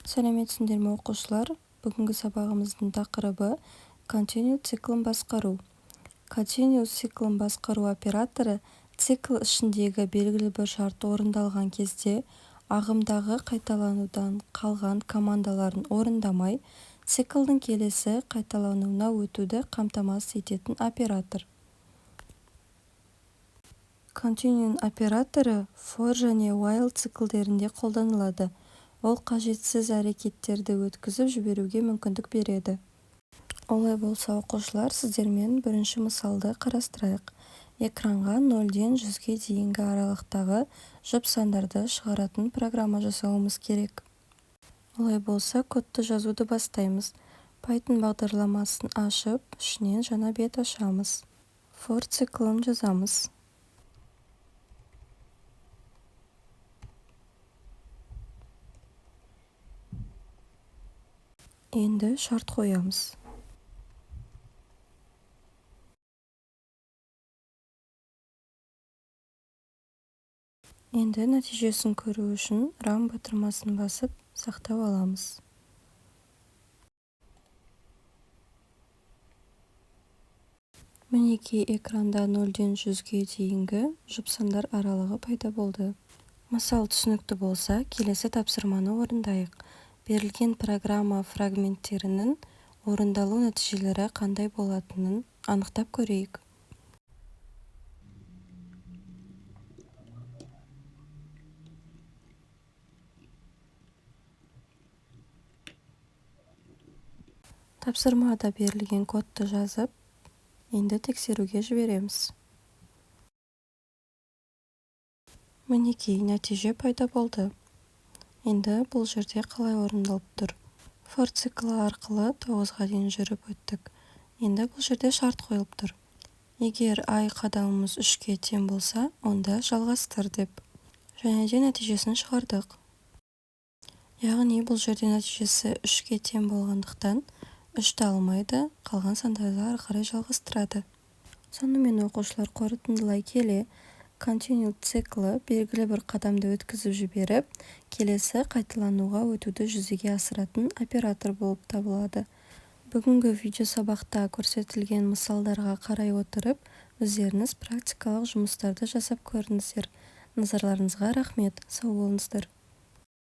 Сәлеметсіңдер ме оқушылар? Бүгінгі сабағымыздың тақырыбы Continue циклін басқару. Continue циклін басқару операторы цикл ішіндегі белгілі бір шарт орындалған кезде ағымдағы қайталанудан қалған командаларын орындамай, циклдің келесі қайталануына өтуді қамтамасыз ететін оператор. Continue операторы for және while циклдерінде қолданылады. Ол қажетсіз әрекеттерді өткізіп жіберуге мүмкіндік береді. Олай болса, оқушылар, сіздермен бірінші мысалды қарастырайық. Экранға 0-ден 100-ге дейінгі аралықтағы жұп сандарды шығаратын программа жасауымыз керек. Олай болса, кодты жазуды бастаймыз. Python бағдарламасын ашып, ішінен жаңа бет ашамыз. For циклін жазамыз. Енді шарт қоямыз. Енді нәтижесін көру үшін run батырмасын басып, сақтап аламыз. Мінекей экранда 0-ден 100-ге дейінгі жұп сандар аралығы пайда болды. Мысал түсінікті болса, келесі тапсырманы орындайық. Берілген программа фрагменттерінің орындалу нәтижелері қандай болатынын анықтап көрейік. Тапсырмада берілген кодты жазып, енді тексеруге жібереміз. Мінекей нәтиже пайда болды. Енді бұл жерде қалай орындалып тұр? For циклі арқылы 9-ға дейін жүріп өттік. Енді бұл жерде шарт қойылып тұр. Егер ай қадамымыз 3-ке тең болса, онда жалғастыр деп. Және де нәтижесін шығардық. Яғни бұл жерде нәтижесі 3-ке тең болғандықтан 3-ті алмайды, қалған сандарды ары қарай жалғастырады. Сонымен оқушылар, қорытындылай келе, Continue циклі белгілі бір қадамды өткізіп жіберіп, келесі қайталануға өтуді жүзеге асыратын оператор болып табылады. Бүгінгі видеосабақта көрсетілген мысалдарға қарай отырып, өздеріңіз практикалық жұмыстарды жасап көріңіздер. Назарларыңызға рахмет. Сау болыңыздар.